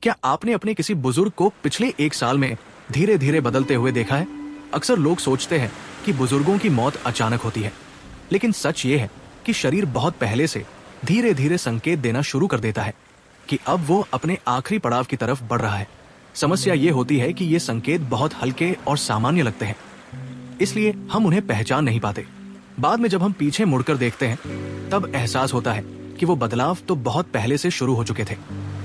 क्या आपने अपने किसी बुजुर्ग को पिछले एक साल में धीरे धीरे बदलते हुए देखा है? अक्सर लोग सोचते हैं कि बुजुर्गों की मौत अचानक होती है, लेकिन सच ये है कि शरीर बहुत पहले से धीरे धीरे संकेत देना शुरू कर देता है कि अब वो अपने आखिरी पड़ाव की तरफ बढ़ रहा है। समस्या ये होती है कि ये संकेत बहुत हल्के और सामान्य लगते हैं, इसलिए हम उन्हें पहचान नहीं पाते। बाद में जब हम पीछे मुड़कर देखते हैं, तब एहसास होता है कि वो बदलाव तो बहुत पहले से शुरू हो चुके थे।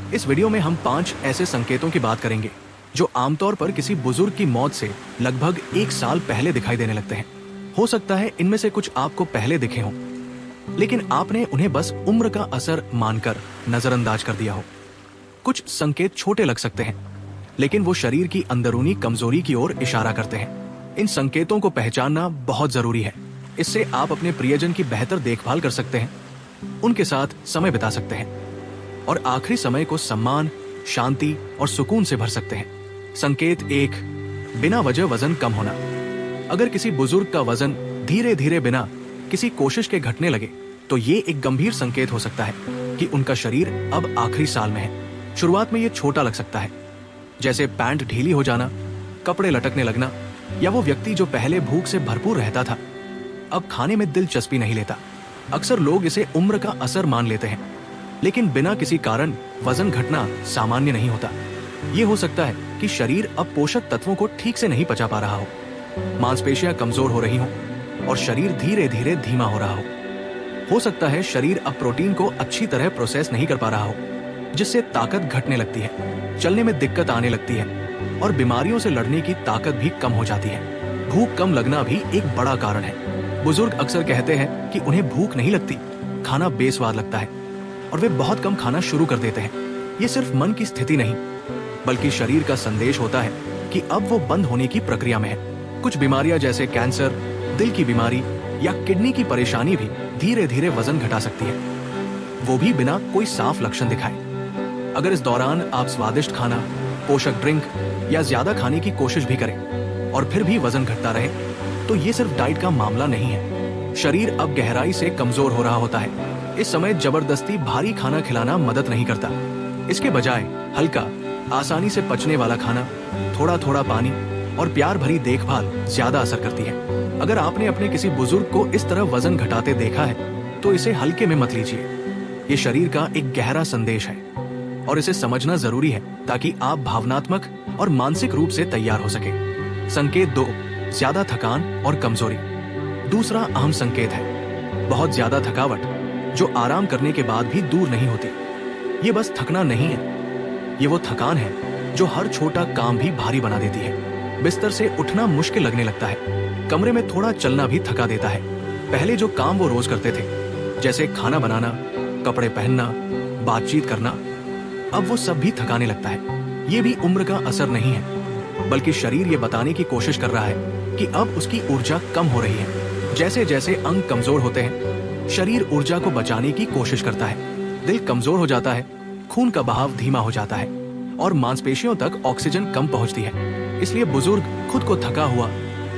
इस वीडियो में हम 5 ऐसे संकेतों की बात करेंगे जो आमतौर पर किसी बुजुर्ग की मौत से लगभग 1 साल पहले दिखाई देने लगते हैं। हो सकता है इनमें से कुछ आपको पहले दिखे हों, लेकिन आपने उन्हें बस उम्र का असर मानकर नजरअंदाज कर दिया हो। कुछ संकेत छोटे लग सकते हैं, लेकिन वो शरीर की अंदरूनी कमजोरी की ओर इशारा करते हैं। इन संकेतों को पहचानना बहुत जरूरी है। इससे आप अपने प्रियजन की बेहतर देखभाल कर सकते हैं, उनके साथ समय बिता सकते हैं और आखिरी समय को सम्मान, शांति और सुकून से भर सकते हैं। संकेत 1, बिना वजह वजन कम होना। अगर किसी बुजुर्ग का वजन धीरे धीरे बिना किसी कोशिश के घटने लगे, तो ये एक गंभीर संकेत हो सकता है कि उनका शरीर अब आखिरी साल में है। शुरुआत में ये छोटा लग सकता है, जैसे पैंट ढीली हो जाना, कपड़े लटकने लगना, या वो व्यक्ति जो पहले भूख से भरपूर रहता था अब खाने में दिलचस्पी नहीं लेता। अक्सर लोग इसे उम्र का असर मान लेते हैं, लेकिन बिना किसी कारण वजन घटना सामान्य नहीं होता। ये हो सकता है कि शरीर अब पोषक तत्वों को ठीक से नहीं पचा पा रहा हो, मांसपेशियां कमजोर हो रही हों और शरीर धीरे धीरे धीमा हो रहा हो सकता है शरीर अब प्रोटीन को अच्छी तरह प्रोसेस नहीं कर पा रहा हो, जिससे ताकत घटने लगती है, चलने में दिक्कत आने लगती है और बीमारियों से लड़ने की ताकत भी कम हो जाती है। भूख कम लगना भी एक बड़ा कारण है। बुजुर्ग अक्सर कहते हैं कि उन्हें भूख नहीं लगती, खाना बेस्वाद लगता है और वे बहुत कम खाना शुरू कर देते हैं। ये सिर्फ मन की स्थिति नहीं, बल्कि शरीर का संदेश होता है कि अब वो बंद होने की प्रक्रिया में है। कुछ बीमारियां जैसे कैंसर, दिल की बीमारी या किडनी की परेशानी भी धीरे धीरे वजन घटा सकती है, वो भी बिना कोई साफ लक्षण दिखाए। अगर इस दौरान आप स्वादिष्ट खाना, पोषक ड्रिंक या ज्यादा खाने की कोशिश भी करें और फिर भी वजन घटता रहे, तो ये सिर्फ डाइट का मामला नहीं है। शरीर अब गहराई से कमजोर हो रहा होता है। इस समय जबरदस्ती भारी खाना खिलाना मदद नहीं करता। इसके बजाय हल्का, आसानी से पचने वाला खाना, थोड़ा थोड़ा पानी और प्यार भरी देखभाल ज्यादा असर करती है। अगर आपने अपने किसी बुजुर्ग को इस तरह वजन घटाते देखा है, तो इसे हल्के में मत लीजिए। ये शरीर का एक गहरा संदेश है और इसे समझना जरूरी है ताकि आप भावनात्मक और मानसिक रूप से तैयार हो सके। संकेत 2, ज्यादा थकान और कमजोरी। दूसरा अहम संकेत है बहुत ज्यादा थकावट, जो आराम करने के बाद भी दूर नहीं होती। ये बस थकना नहीं है, ये वो थकान है जो हर छोटा काम भी भारी बना देती है। बिस्तर से उठना मुश्किल लगने लगता है, कमरे में थोड़ा चलना भी थका देता है। पहले जो काम वो रोज करते थे, जैसे खाना बनाना, कपड़े पहनना, बातचीत करना, अब वो सब भी थकाने लगता है। ये भी उम्र का असर नहीं है, बल्कि शरीर ये बताने की कोशिश कर रहा है कि अब उसकी ऊर्जा कम हो रही है। जैसे जैसे अंग कमजोर होते हैं, शरीर ऊर्जा को बचाने की कोशिश करता है। दिल कमजोर हो जाता है, खून का बहाव धीमा हो जाता है और मांसपेशियों तक ऑक्सीजन कम पहुंचती है। इसलिए बुजुर्ग खुद को थका हुआ,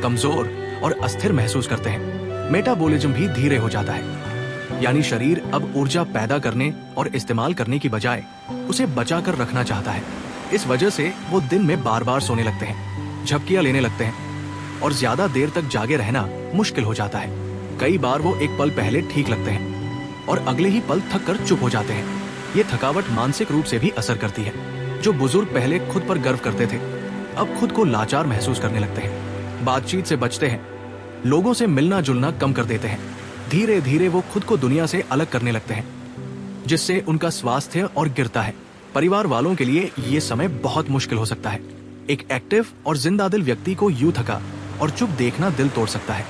कमजोर और अस्थिर महसूस करते हैं। मेटाबॉलिज्म भी धीरे हो जाता है, यानी शरीर अब ऊर्जा पैदा करने और इस्तेमाल करने की बजाय उसे बचा कर रखना चाहता है। इस वजह से वो दिन में बार बार सोने लगते हैं, झपकियां लेने लगते हैं और ज्यादा देर तक जागे रहना मुश्किल हो जाता है। कई बार वो एक पल पहले ठीक लगते हैं और अगले ही पल थक कर चुप हो जाते हैं। ये थकावट मानसिक रूप से भी असर करती है। जो बुजुर्ग पहले खुद पर गर्व करते थे, अब खुद को लाचार महसूस करने लगते हैं। बातचीत से बचते हैं, लोगों से मिलना जुलना कम कर देते हैं। धीरे धीरे वो खुद को दुनिया से अलग करने लगते हैं, जिससे उनका स्वास्थ्य और गिरता है। परिवार वालों के लिए ये समय बहुत मुश्किल हो सकता है। एक एक्टिव और जिंदा दिल व्यक्ति को यूं थका और चुप देखना दिल तोड़ सकता है।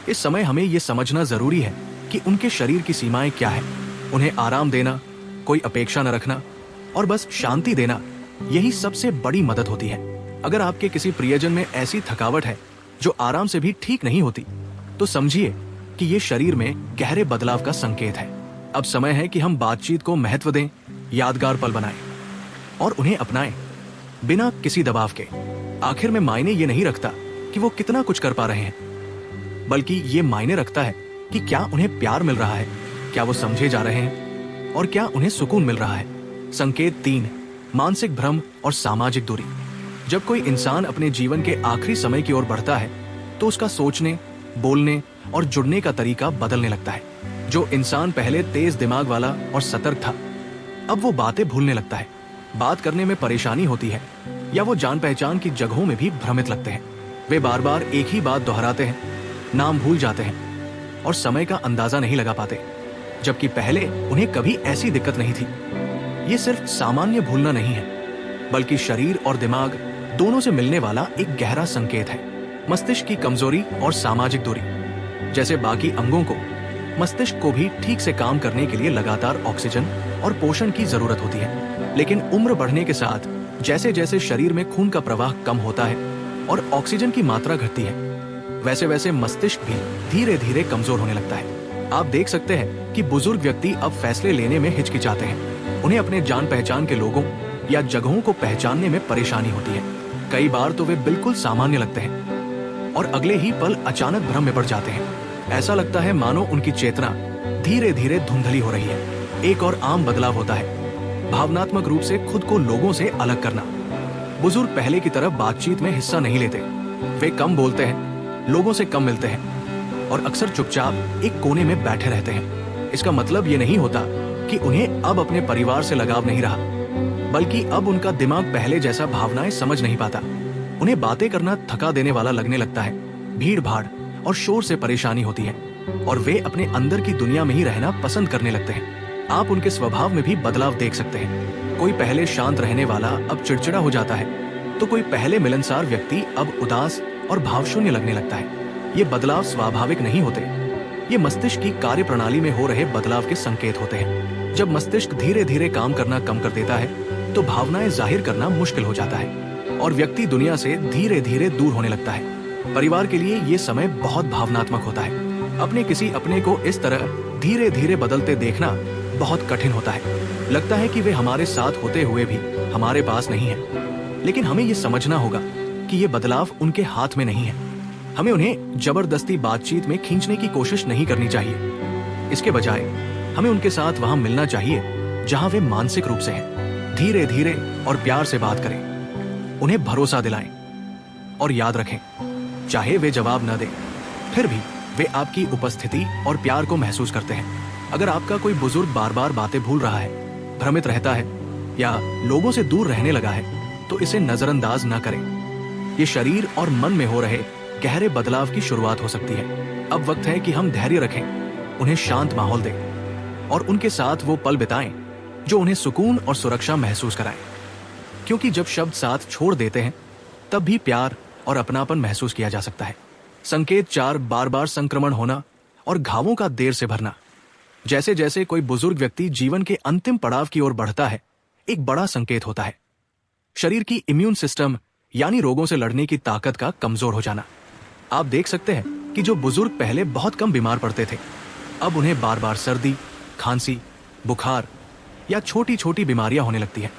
इस समय हमें ये समझना जरूरी है कि उनके शरीर की सीमाएं क्या है। उन्हें आराम देना, कोई अपेक्षा न रखना और बस शांति देना, यही सबसे बड़ी मदद होती है। अगर आपके किसी प्रियजन में ऐसी थकावट है जो आराम से भी ठीक नहीं होती, तो समझिए कि ये शरीर में गहरे बदलाव का संकेत है। अब समय है कि हम बातचीत को महत्व दें, यादगार पल बनाएं और उन्हें अपनाएं, बिना किसी दबाव के। आखिर में मायने ये नहीं रखता कि वो कितना कुछ कर पा रहे हैं, बल्कि ये मायने रखता है कि क्या उन्हें प्यार मिल रहा है, क्या वो समझे जा रहे हैं और क्या उन्हें सुकून मिल रहा है। संकेत 3, मानसिक भ्रम और सामाजिक दूरी। जब कोई इंसान अपने जीवन के आखिरी समय की ओर बढ़ता है तो उसका सोचने, बोलने और जुड़ने का तरीका बदलने लगता है। जो इंसान पहले तेज दिमाग वाला और सतर्क था, अब वो बातें भूलने लगता है, बात करने में परेशानी होती है या वो जान पहचान की जगहों में भी भ्रमित लगते हैं। वे बार बार एक ही बात दोहराते हैं, नाम भूल जाते हैं और समय का अंदाजा नहीं लगा पाते, जबकि पहले उन्हें कभी ऐसी दिक्कत नहीं थी। ये सिर्फ सामान्य भूलना नहीं है, बल्कि शरीर और दिमाग दोनों से मिलने वाला एक गहरा संकेत है। मस्तिष्क की कमजोरी और सामाजिक दूरी। जैसे बाकी अंगों को, मस्तिष्क को भी ठीक से काम करने के लिए लगातार ऑक्सीजन और पोषण की जरूरत होती है। लेकिन उम्र बढ़ने के साथ जैसे जैसे शरीर में खून का प्रवाह कम होता है और ऑक्सीजन की मात्रा घटती है, वैसे वैसे मस्तिष्क भी धीरे धीरे कमजोर होने लगता है। आप देख सकते हैं कि बुजुर्ग व्यक्ति अब फैसले लेने में हिचकिचाते हैं। उन्हें अपने जान पहचान के लोगों या जगहों को पहचानने में परेशानी होती है। कई बार तो वे बिल्कुल सामान्य लगते हैं और अगले ही पल अचानक भ्रम में पड़ जाते हैं। ऐसा लगता है मानो उनकी चेतना धीरे धीरे धुंधली हो रही है। एक और आम बदलाव होता है भावनात्मक रूप से खुद को लोगों से अलग करना। बुजुर्ग पहले की तरह बातचीत में हिस्सा नहीं लेते। वे कम बोलते हैं, लोगों से कम मिलते हैं और अक्सर चुपचाप एक कोने में बैठे रहते हैं। इसका मतलब ये नहीं होता कि उन्हें अब अपने परिवार से लगाव नहीं रहा, बल्कि अब उनका दिमाग पहले जैसा भावनाएं समझ नहीं पाता। उन्हें बातें करना थका देने वाला लगने लगता है। भीड़ भाड़ और शोर से परेशानी होती है और वे अपने अंदर की दुनिया में ही रहना पसंद करने लगते हैं। आप उनके स्वभाव में भी बदलाव देख सकते हैं। कोई पहले शांत रहने वाला अब चिड़चिड़ा हो जाता है, तो कोई पहले मिलनसार व्यक्ति अब उदास और भावशून्य लगने लगता है। ये बदलाव स्वाभाविक नहीं होते, ये मस्तिष्क की कार्य प्रणाली में हो रहे बदलाव के संकेत होते हैं। जब मस्तिष्क धीरे धीरे काम करना कम कर देता है तो भावनाएं जाहिर करना मुश्किल हो जाता है और व्यक्ति दुनिया से धीरे धीरे दूर होने लगता है। परिवार के लिए ये समय बहुत भावनात्मक होता है। अपने किसी अपने को इस तरह धीरे धीरे बदलते देखना बहुत कठिन होता है। लगता है कि वे हमारे साथ होते हुए भी हमारे पास नहीं है। लेकिन हमें ये समझना होगा कि ये बदलाव उनके हाथ में नहीं है। हमें उन्हें जबरदस्ती बातचीत में खींचने की कोशिश नहीं करनी चाहिए। इसके बजाय हमें उनके साथ वहां मिलना चाहिए जहां वे मानसिक रूप से हैं। धीरे धीरे और प्यार से बात करें, उन्हें भरोसा दिलाएं और याद रखें, चाहे वे जवाब न दें, फिर भी वे आपकी उपस्थिति और प्यार को महसूस करते हैं। अगर आपका कोई बुजुर्ग बार बार बातें भूल रहा है, भ्रमित रहता है या लोगों से दूर रहने लगा है, तो इसे नजरअंदाज न करें। ये शरीर और मन में हो रहे गहरे बदलाव की शुरुआत हो सकती है। अब वक्त है कि हम धैर्य रखें, उन्हें शांत माहौल दें और उनके साथ वो पल बिताएं जो उन्हें सुकून और सुरक्षा महसूस कराएं। क्योंकि जब शब्द साथ छोड़ देते हैं तब भी प्यार और अपनापन महसूस किया जा सकता है। संकेत 4, बार बार संक्रमण होना और घावों का देर से भरना। जैसे जैसे कोई बुजुर्ग व्यक्ति जीवन के अंतिम पड़ाव की ओर बढ़ता है, एक बड़ा संकेत होता है शरीर की इम्यून सिस्टम यानी रोगों से लड़ने की ताकत का कमजोर हो जाना। आप देख सकते हैं कि जो बुजुर्ग पहले बहुत कम बीमार पड़ते थे, अब उन्हें बार बार सर्दी, खांसी, बुखार या छोटी छोटी बीमारियां होने लगती हैं।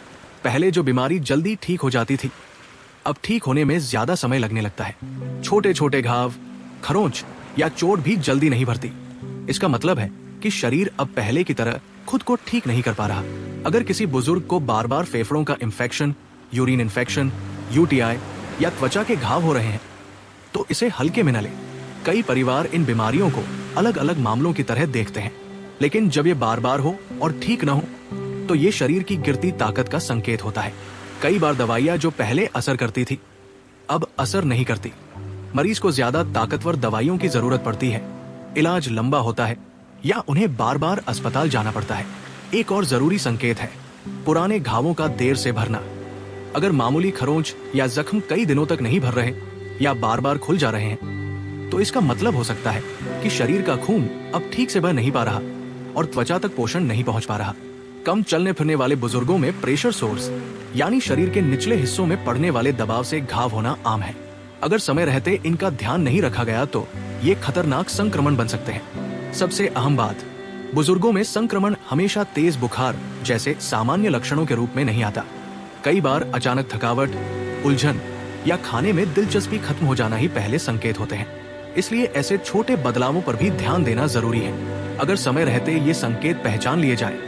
पहले जो बीमारी जल्दी ठीक हो जाती थी, अब ठीक होने में ज्यादा समय लगने लगता है। छोटे छोटे घाव, खरोंच या चोट भी जल्दी नहीं भरती। इसका मतलब है कि शरीर अब पहले की तरह खुद को ठीक नहीं कर पा रहा। अगर किसी बुजुर्ग को बार बार फेफड़ों का इंफेक्शन, यूरिन इंफेक्शन, यूटीआई या त्वचा के घाव हो रहे हैं, तो इसे हल्के में न लें। कई परिवार इन बीमारियों को अलग अलग मामलों की तरह देखते हैं, लेकिन जब ये बार बार हो और ठीक न हो तो ये शरीर की गिरती ताकत का संकेत होता है। कई बार दवाइयां जो पहले असर करती थी, अब असर नहीं करती। मरीज को ज्यादा ताकतवर दवाइयों की जरूरत पड़ती है, इलाज लंबा होता है या उन्हें बार बार अस्पताल जाना पड़ता है। एक और जरूरी संकेत है पुराने घावों का देर से भरना। अगर मामूली खरोंच या जख्म कई दिनों तक नहीं भर रहे या बार बार खुल जा रहे हैं, तो इसका मतलब हो सकता है कि शरीर का खून अब ठीक से बह नहीं पा रहा और त्वचा तक पोषण नहीं पहुंच पा रहा। कम चलने फिरने वाले बुजुर्गों में प्रेशर सोर्स यानी शरीर के निचले हिस्सों में पड़ने वाले दबाव से घाव होना आम है। अगर समय रहते इनका ध्यान नहीं रखा गया तो ये खतरनाक संक्रमण बन सकते हैं। सबसे अहम बात, बुजुर्गों में संक्रमण हमेशा तेज बुखार जैसे सामान्य लक्षणों के रूप में नहीं आता। कई बार अचानक थकावट, उलझन या खाने में दिलचस्पी खत्म हो जाना ही पहले संकेत होते हैं। इसलिए ऐसे छोटे बदलावों पर भी ध्यान देना जरूरी है। अगर समय रहते ये संकेत पहचान लिए जाए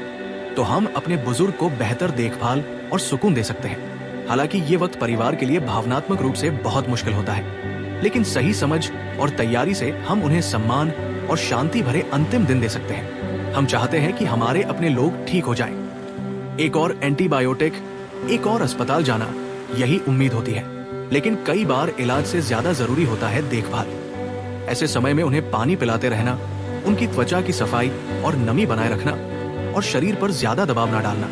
तो हम अपने बुजुर्ग को बेहतर देखभाल और सुकून दे सकते हैं। हालांकि ये वक्त परिवार के लिए भावनात्मक रूप से बहुत मुश्किल होता है, लेकिन सही समझ और तैयारी से हम उन्हें सम्मान और शांति भरे अंतिम दिन दे सकते हैं। हम चाहते हैं कि हमारे अपने लोग ठीक हो जाएं। एक और एंटीबायोटिक, एक और अस्पताल जाना, यही उम्मीद होती है। लेकिन कई बार इलाज से ज्यादा जरूरी होता है देखभाल। ऐसे समय में उन्हें पानी पिलाते रहना, उनकी त्वचा की सफाई और नमी बनाए रखना और शरीर पर ज्यादा दबाव न डालना,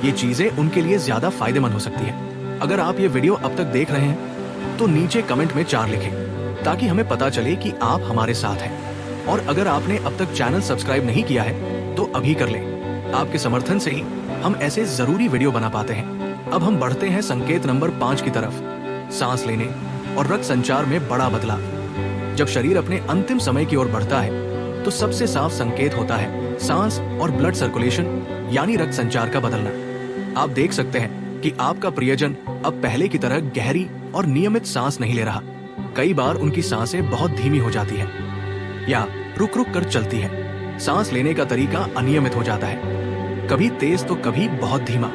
ये चीजें उनके लिए ज्यादा फायदेमंद हो सकती है। अगर आप ये वीडियो अब तक देख रहे हैं तो नीचे कमेंट में 4 लिखें ताकि हमें पता चले कि आप हमारे साथ हैं। और अगर आपने अब तक चैनल सब्सक्राइब नहीं किया है तो अभी कर लें। आपके समर्थन से ही हम ऐसे जरूरी वीडियो बना पाते हैं। अब हम बढ़ते हैं संकेत नंबर 5 की तरफ, सांस लेने और रक्त संचार में बड़ा बदलाव। जब शरीर अपने अंतिम समय की ओर बढ़ता है तो सबसे साफ संकेत होता है सांस और ब्लड सर्कुलेशन यानी रक्त संचार का बदलना। आप देख सकते हैं कि आपका प्रियजन अब पहले की तरह गहरी और नियमित सांस नहीं ले रहा। कई बार उनकी सांसें बहुत धीमी हो जाती है या रुक रुक कर चलती है। सांस लेने का तरीका अनियमित हो जाता है, कभी तेज तो कभी बहुत धीमा।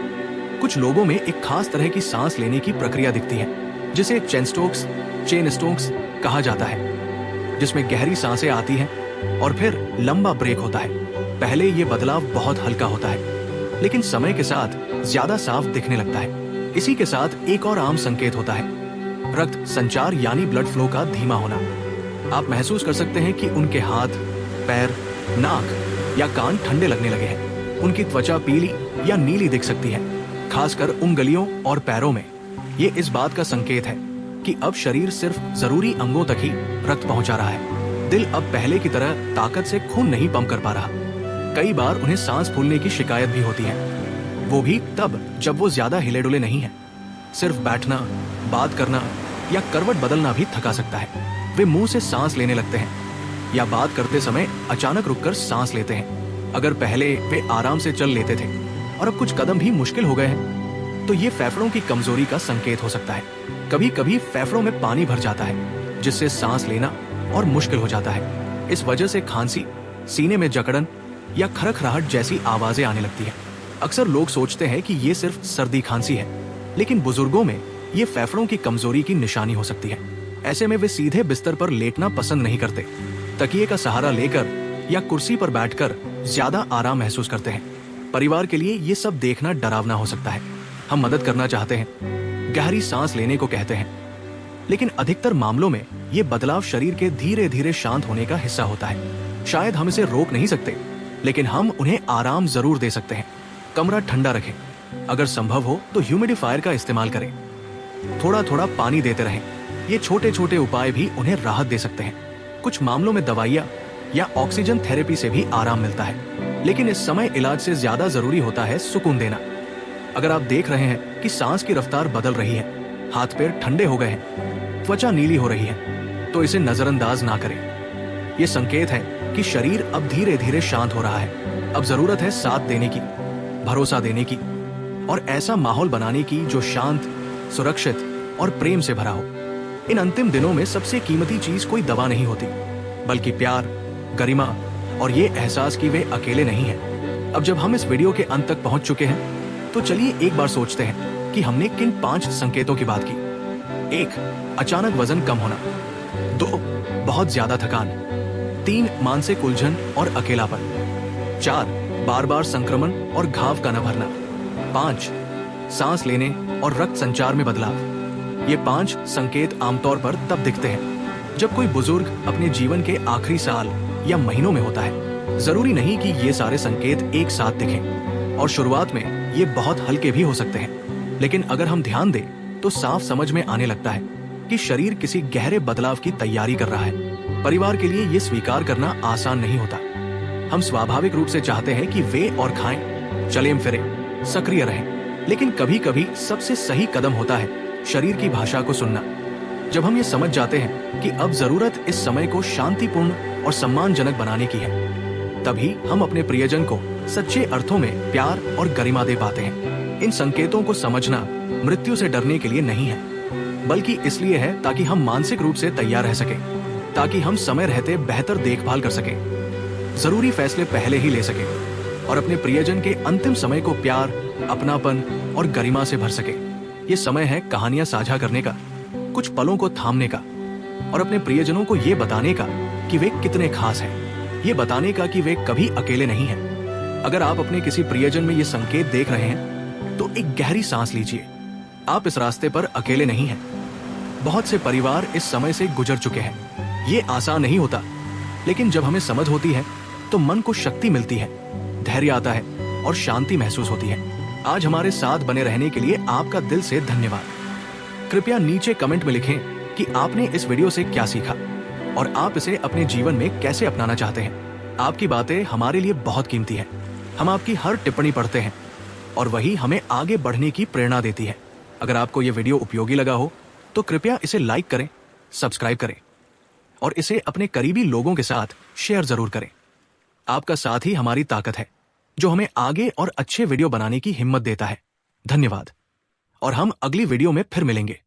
कुछ लोगों में एक खास तरह की सांस लेने की प्रक्रिया दिखती है जिसे चेन स्टोक्स कहा जाता है, जिसमें गहरी सांसें आती हैं और फिर लंबा ब्रेक होता है। पहले ये बदलाव बहुत हल्का होता है लेकिन समय के साथ ज्यादा साफ दिखने लगता है। इसी के साथ एक और आम संकेत होता है रक्त संचार यानी ब्लड फ्लो का धीमा होना। आप महसूस कर सकते हैं कि उनके हाथ, पैर, नाक या कान ठंडे लगने लगे हैं। उनकी त्वचा पीली या नीली दिख सकती है, खासकर उंगलियों और पैरों में। ये इस बात का संकेत है कि अब शरीर सिर्फ जरूरी अंगों तक ही रक्त पहुंचा रहा है। दिल अब पहले की तरह ताकत से खून नहीं पंप कर पा रहा। कई बार उन्हें सांस फूलने की शिकायत भी होती है, वो भी तब जब वो ज्यादा हिले डुले नहीं है। सिर्फ बैठना, बात करना या करवट बदलना भी थका सकता है। वे मुंह से सांस लेने लगते हैं या बात करते समय अचानक रुककर सांस लेते हैं। अगर पहले वे आराम से चल लेते थे और अब कुछ कदम भी मुश्किल हो गए हैं तो ये फेफड़ों की कमजोरी का संकेत हो सकता है। कभी कभी फेफड़ों में पानी भर जाता है जिससे सांस लेना और मुश्किल हो जाता है। इस वजह से खांसी, सीने में जकड़न या खरखराहट जैसी आवाजें आने लगती है। अक्सर लोग सोचते हैं कि ये सिर्फ सर्दी खांसी है, लेकिन बुजुर्गों में ये फेफड़ों की कमजोरी की निशानी हो सकती है। ऐसे में वे सीधे बिस्तर पर लेटना पसंद नहीं करते, तकिए का सहारा लेकर या कुर्सी पर बैठकर ज्यादा आराम महसूस करते हैं। परिवार के लिए ये सब देखना डरावना हो सकता है। हम मदद करना चाहते हैं, गहरी सांस लेने को कहते हैं, लेकिन अधिकतर मामलों में ये बदलाव शरीर के धीरे धीरे शांत होने का हिस्सा होता है। शायद हम इसे रोक नहीं सकते, लेकिन हम उन्हें आराम जरूर दे सकते हैं। कमरा ठंडा रखें, अगर संभव हो तो ह्यूमिडिफायर का इस्तेमाल करें, थोड़ा थोड़ा पानी देते रहें। ये छोटे छोटे उपाय भी उन्हें राहत दे सकते हैं। कुछ मामलों में दवाइयाँ या ऑक्सीजन थेरेपी से भी आराम मिलता है, लेकिन इस समय इलाज से ज्यादा जरूरी होता है सुकून देना। अगर आप देख रहे हैं कि सांस की रफ्तार बदल रही है, हाथ पैर ठंडे हो गए हैं, त्वचा नीली हो रही है, तो इसे नजरअंदाज ना करें। ये संकेत है कि शरीर अब धीरे धीरे शांत हो रहा है। अब जरूरत है साथ देने की, भरोसा देने की और ऐसा माहौल बनाने की जो शांत, सुरक्षित और प्रेम से भरा हो। इन अंतिम दिनों में सबसे कीमती चीज कोई दवा नहीं होती, बल्कि प्यार, गरिमा और ये एहसास कि वे अकेले नहीं हैं। अब जब हम इस वीडियो के अंत तक पहुंच चुके हैं तो चलिए एक बार सोचते हैं कि हमने किन 5 संकेतों की बात की। 1. अचानक वजन कम होना। 2. बहुत ज्यादा थकान। 3. मानसिक उलझन और अकेलापन। 4. बार बार संक्रमण और घाव का न भरना। 5. सांस लेने और रक्त संचार में बदलाव। ये 5 संकेत आमतौर पर तब दिखते हैं जब कोई बुजुर्ग अपने जीवन के आखिरी साल या महीनों में होता है। जरूरी नहीं कि ये सारे संकेत एक साथ दिखें और शुरुआत में ये बहुत हल्के भी हो सकते हैं, लेकिन अगर हम ध्यान दें तो साफ समझ में आने लगता है कि शरीर किसी गहरे बदलाव की तैयारी कर रहा है। परिवार के लिए ये स्वीकार करना आसान नहीं होता। हम स्वाभाविक रूप से चाहते हैं कि वे और खाएं, चलें फिरें, सक्रिय रहें, लेकिन कभी कभी सबसे सही कदम होता है शरीर की भाषा को सुनना। जब हम ये समझ जाते हैं कि अब जरूरत इस समय को शांतिपूर्ण और सम्मानजनक बनाने की है, तभी हम अपने प्रियजन को सच्चे अर्थों में प्यार और गरिमा दे पाते हैं। इन संकेतों को समझना मृत्यु से डरने के लिए नहीं है, बल्कि इसलिए है ताकि हम मानसिक रूप से तैयार रह सकें, ताकि हम समय रहते बेहतर देखभाल कर सकें, जरूरी फैसले पहले ही ले सकें और अपने प्रियजन के अंतिम समय को प्यार, अपनापन और गरिमा से भर सके। ये समय है कहानियां साझा करने का, कुछ पलों को थामने का और अपने प्रियजनों को ये बताने का कि वे कितने खास हैं, ये बताने का कि वे कभी अकेले नहीं हैं। अगर आप अपने किसी प्रियजन में ये संकेत देख रहे हैं तो एक गहरी सांस लीजिए। आप इस रास्ते पर अकेले नहीं हैं। बहुत से परिवार इस समय से गुजर चुके हैं। ये आसान नहीं होता, लेकिन जब हमें समझ होती है तो मन को शक्ति मिलती है, धैर्य आता है और शांति महसूस होती है। आज हमारे साथ बने रहने के लिए आपका दिल से धन्यवाद। कृपया नीचे कमेंट में लिखें कि आपने इस वीडियो से क्या सीखा और आप इसे अपने जीवन में कैसे अपनाना चाहते हैं। आपकी बातें हमारे लिए बहुत कीमती हैं। हम आपकी हर टिप्पणी पढ़ते हैं और वही हमें आगे बढ़ने की प्रेरणा देती है। अगर आपको यह वीडियो उपयोगी लगा हो तो कृपया इसे लाइक करें, सब्सक्राइब करें और इसे अपने करीबी लोगों के साथ शेयर जरूर करें। आपका साथ ही हमारी ताकत है, जो हमें आगे और अच्छे वीडियो बनाने की हिम्मत देता है। धन्यवाद और हम अगली वीडियो में फिर मिलेंगे।